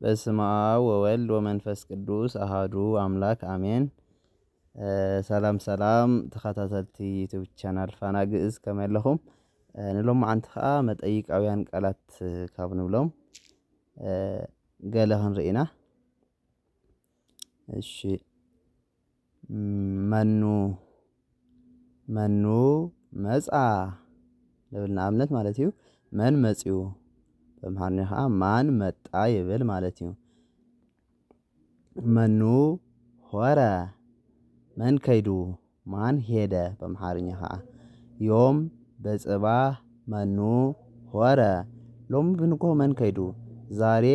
በስመ አብ ወወልድ ወመንፈስ ቅዱስ አሃዱ አምላክ አሜን። ሰላም ሰላም ተኸታተልቲ ዩቲዩብ ቻናል ፋና ግዕዝ ከመይ ኣለኹም? ንሎም መዓንቲ ከዓ መጠይቃውያን ቃላት ካብ ንብሎም ገለ ክንርኢ ኢና። እሺ መኑ መጻ ንብል ንኣብነት ማለት እዩ። መን መጺኡ በአምሓርኛ ከዓ ማን መጣ ይብል ማለት እዩ። መኑ ሆረ መን ከይዱ ማን ሄደ በአምሓርኛ ከዓ ዮም በጽባህ መኑ ሆረ ሎም ብንጎ መን ከይዱ ዛሬ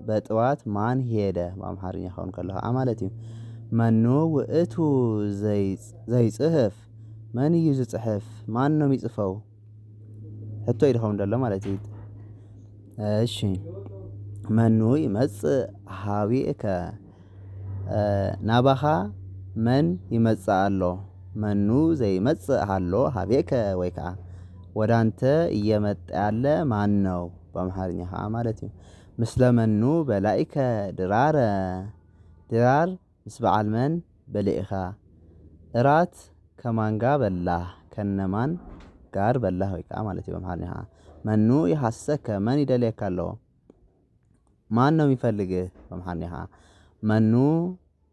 በጥዋት ማን ሄደ በአምሓርኛ ክኸውን ከሎ ከዓ ማለት እዩ። መኑ ውእቱ ዘይጽሕፍ መን እዩ ዝጽሕፍ ማን ነው የሚጽፈው ሕቶ ይድኸም ደሎ ማለት እዩ። እሺ መኑ ይመጽእ ሀቤከ ናባኻ መን ይመጽእ ኣሎ መኑ ዘይመጽእ ሃሎ ሀቤከ ወይ ከዓ ወደ አንተ እየመጣ ያለ ማን ነው በአምሓርኛ ከዓ ማለት እዩ። ምስለ መኑ በላኢከ ድራረ ድራር ምስ በዓል መን በሊእኻ እራት ከማን ጋር በላህ ከነማን ጋር በላህ ወይ ከዓ ማለት እዩ። በአምሓርኛ ከዓ መኑ ይሐሰከ መን ይደልየካ ኣሎ ማን ነው የሚፈልግህ በአምሓርኛ ከዓ መኑ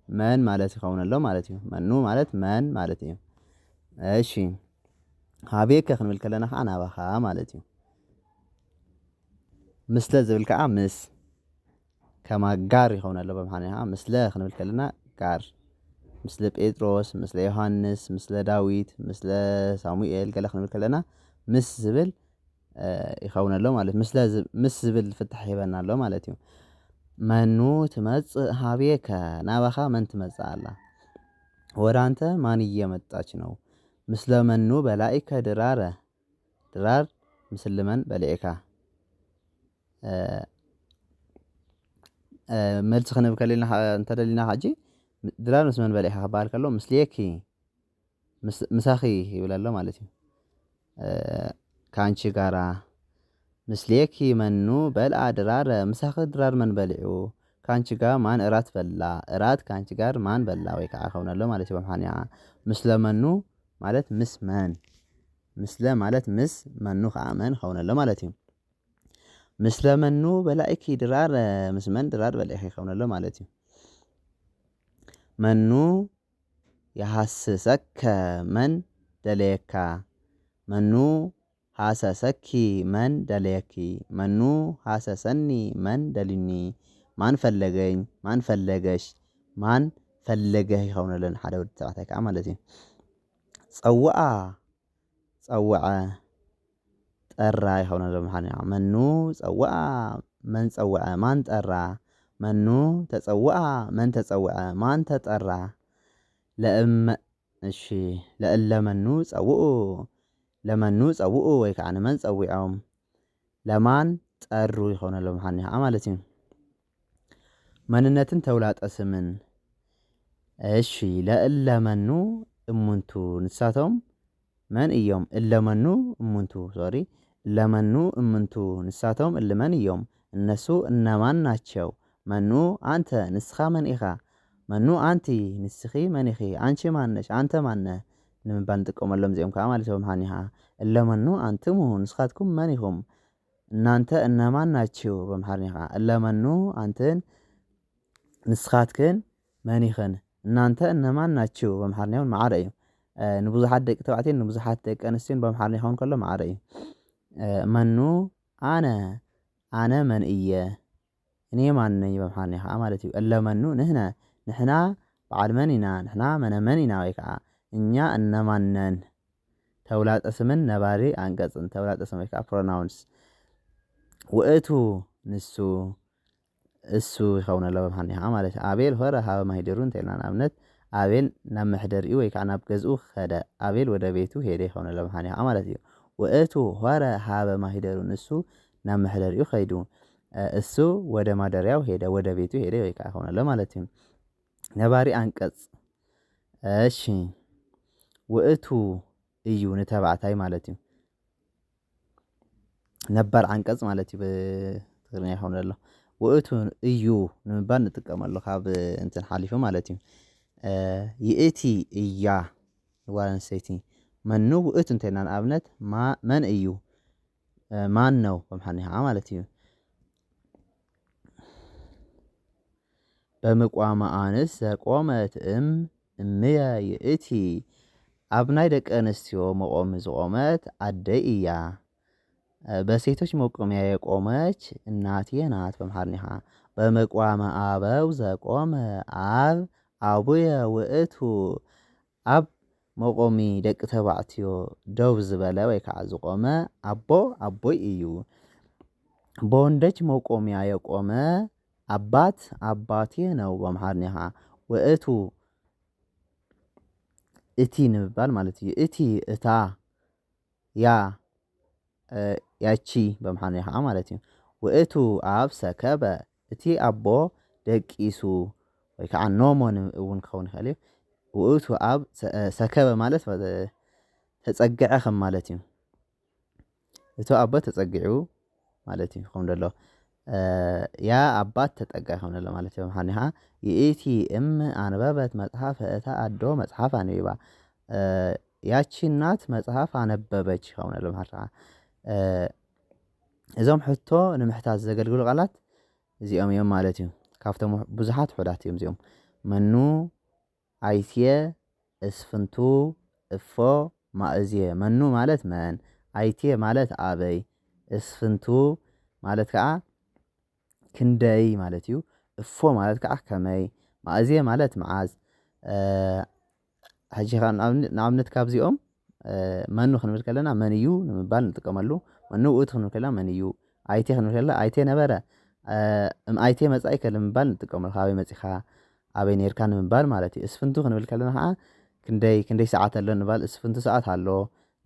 መን ማለት ይኸውን ኣሎ ማለት እዩ። መኑ ማለት መን ማለት እዩ። እሺ ሀቤከ ክንብል ከለና ከዓ ናባኻ ማለት እዩ። ምስለ ዝብል ከዓ ምስ ከማን ጋር ይኸውን ኣሎ በአምሓርኛ ከዓ ምስለ ክንብል ከለና ጋር ምስለ ጴጥሮስ ምስለ ዮሃንስ ምስለ ዳዊት ምስለ ሳሙኤል ገለ ክንብል ከለና ምስ ዝብል ይኸውን ኣሎ ማለት ምስ ዝብል ፍትሕ ሂበና ኣሎ ማለት እዩ። መኑ ትመጽእ ሀቤከ ናባኻ መን ትመጽእ ኣላ ወደ አንተ ማን እየመጣች ነው። ምስለ መኑ በላኢከ ድራረ ድራር ምስሊ መን በሊዕካ መልሲ ክንብል ከለና እንተደሊና ሕጂ ድራር ምስ መን በሊዕካ ክበሃል ከሎ ምስሌኪ ምሳኺ ይብል ኣሎ ማለት እዩ። ከአንቺ ጋራ ምስሌኪ መኑ በልአ ድራረ ምሳኺ ድራር መን በሊዑ ከአንቺ ጋር ማን እራት በላ እራት ከአንቺ ጋር ማን በላ ወይ ከዓ ይኸውን ኣሎ ማለት እዩ። በአምሓርኛ ምስለ መኑ ማለት ምስ መን ምስለ ማለት ምስ መኑ ከዓ መን ይኸውን ኣሎ ማለት እዩ። ምስለ መኑ በላኢኪ ድራር ምስ መን ድራር በሊዕኺ ይኸውን ኣሎ ማለት እዩ። መኑ ይሃስሰከ መን ደለየካ መኑ ሃሰሰኪ መን ደለየኪ መኑ ሃሰሰኒ መን ደሊኒ ማን ፈለገኝ ማን ፈለገሽ ማን ፈለገህ ይኸውን ኣሎ ንሓደ ወዲ ተባዕታይ ከዓ ማለት እዩ። ፀውአ ፀውዐ ጠራ ይኸውን ኣሎ በአምሓርኛ መኑ ፀውአ መን ፀውዐ ማን ጠራ መኑ ተፀውአ መን ተፀውዐ ማን ተጠራ እሺ ለእለ መኑ ፀውኡ ለመኑ ፀውኡ ወይ ከዓ ንመን ፀዊዖም ለማን ጠሩ ይኸውን ኣሎ በአምሓርኛ ከዓ ማለት እዩ። መንነትን ተውላጠ ስምን እሺ ለእለ መኑ እሙንቱ ንሳቶም መን እዮም እለመኑ እሙንቱ ሶሪ ለመኑ እሙንቱ ንሳቶም እልመን እዮም እነሱ እነማን ናቸው። መኑ አንተ ንስኻ መን ኢኻ መኑ አንቲ ንስኺ መን ኢኺ አንቺ ማን ነሽ አንተ ማን ነህ ንምባል ንጥቀመሎም እዚኦም ከዓ ማለት እዩ። በአምሓርኛ ከዓ እለመኑ አንትሙ ንስኻትኩም መን ኢኹም እናንተ እነማን ናችሁ በአምሓርኛ ከዓ እለመኑ አንትን ንስኻትክን መን ኢኽን እናንተ እነማን ናችሁ በአምሓርኛ እውን ማዕረ እዩ። ንብዙሓት ደቂ ተባዕትዮን ንብዙሓት ደቂ ኣንስትዮን በአምሓርኛ ክኸውን ከሎ ማዕረ እዩ። መኑ አነ መን እየ እኔ ማን ነኝ በአምሓርኛ ከዓ ማለት እዩ። እለመኑ ንሕና በዓል መን ኢና ንሕና መነመን ኢና ወይ ከዓ እኛ እነማን ነን ተውላጠ ስምን ነባሪ አንቀጽን ተውላጠ ስም ወይ ከዓ ፕሮናውንስ ውእቱ ንሱ እሱ ይኸውን ኣሎ በአምሓርኛ ከዓ ማለት እዩ። አቤል ሆረ ሀበ ማሂደሩ እንተኢልና ንኣብነት አቤል ናብ መሕደሪኡ ወይ ከዓ ናብ ገዝኡ ኸደ አቤል ወደ ቤቱ ሄደ ይኸውን ኣሎ በአምሓርኛ ከዓ ማለት እዩ። ውእቱ ሆረ ሀበ ማሂደሩ ንሱ ናብ መሕደሪኡ ኸይዱ እሱ ወደ ማደሪያው ሄደ ወደ ቤቱ ሄደ ወይ ከዓ ይኸውን ኣሎ ማለት እዩ። ነባሪ አንቀጽ እሺ ውእቱ እዩ ንተባዕታይ ማለት እዩ። ነባር አንቀጽ ማለት እዩ ብትግርኛ ይኸውን ኣሎ ውእቱ እዩ ንምባል ንጥቀመሉ ካብ እንትን ሓሊፉ ማለት እዩ ይእቲ እያ ጓል ኣንስተይቲ መኑ ውእቱ እንተይልና ንኣብነት መን እዩ ማን ነው በምሓኒኻ ማለት እዩ በምቋመ ኣንስ ዘቆመት እምየ ይእቲ ኣብ ናይ ደቂ ኣንስትዮ መቆሚ ዝቆመት አደይ እያ በሴቶች መቆሚያ የቆመች እናቴ ናት በምሓርኒኻ በምቋመ አበው ዘቆመ ኣብ አቡየ ውእቱ ኣብ መቆሚ ደቂ ተባዕትዮ ደው ዝበለ ወይ ከዓ ዝቆመ ኣቦ ኣቦይ እዩ በወንዶች መቆሚያ የቆመ አባት አባቴ ነው በምሓርኒኻ ውእቱ እቲ ንምባል ማለት እዩ እቲ እታ ያ ያቺ በምሓርኒኻ ማለት እዩ ውእቱ ኣብ ሰከበ እቲ ኣቦ ደቂሱ ወይ ከዓ ኖሞን እውን ክኸውን ይኽእል እዩ ውእቱ ኣብ ሰከበ ማለት ተፀግዐ ከም ማለት እዩ እቲ ኣቦ ተፀጊዑ ማለት እዩ ከም ዘሎ ያ አባት ተጠጋይ ከም ዘሎ ማለት እዩ በምሓርኒኻ ይእቲ አንበበት መጽሐፈ እታ አዶ መጽሐፍ አንቢባ ያቺ እናት መጽሐፍ አነበበች ከም ዘሎ በምሓርኒኻ እዞም ሕቶ ንምሕታት ዘገልግሉ ቃላት እዚኦም እዮም ማለት እዩ ካብቶም ብዙሓት ውሑዳት እዮም እዚኦም መኑ ኣይትየ እስፍንቱ እፎ ማእዝየ መኑ ማለት መን ኣይትየ ማለት ኣበይ እስፍንቱ ማለት ከዓ ክንደይ ማለት እዩ እፎ ማለት ከዓ ከመይ ማእዝየ ማለት መዓዝ ሕጂ ኸ ንኣብነት ካብዚኦም መኑ ክንብል ከለና መን እዩ ንምባል ንጥቀመሉ መኑ ውእቱ ክንብል ከለና መን እዩ ኣይቴ ክንብል ከለና ኣይቴ ነበረ ኣይቴ መጻኢከ ንምባል ንጥቀመሉ ካበይ መጺኻ ኣበይ ነርካ ንምባል ማለት እዩ እስፍንቱ ክንብል ከለና ከዓ ክንደይ ሰዓት ኣሎ ንምባል እስፍንቱ ሰዓት ኣሎ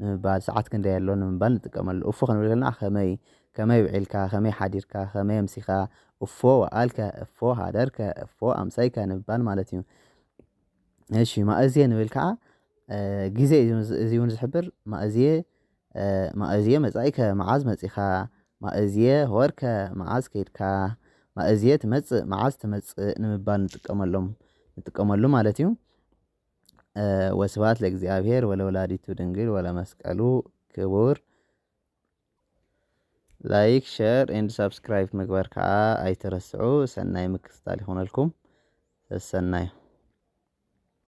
ንምባል ሰዓት ክንደይ ኣሎ ንምባል ንጥቀመሉ እፎ ክንብል ከለና ከመይ ውዒልካ ከመይ ሓዲርካ ከመይ ኣምሲኻ እፎ ወኣልከ እፎ ሃደርከ እፎ ኣምሳይከ ንምባል ማለት እዩ እሺ ማእዝየ ንብል ከዓ ግዜ እዚ እውን ዝሕብር ማእዝየ መጻኢከ መዓዝ መጺኻ ማእዝየ ሆርከ መዓዝ ከይድካ ማእዝየ ትመጽእ መዓዝ ትመጽእ ንምባል ንጥቀመሉ ማለት እዩ ወስብሐት ለእግዚአብሔር ወለወላዲቱ ድንግል ወለመስቀሉ ክቡር ላይክ ሼር ኤንድ ሰብስክራይብ ምግባር ከዓ ኣይትረስዑ ሰናይ ምክትታል ይኹነልኩም ተሰናዩ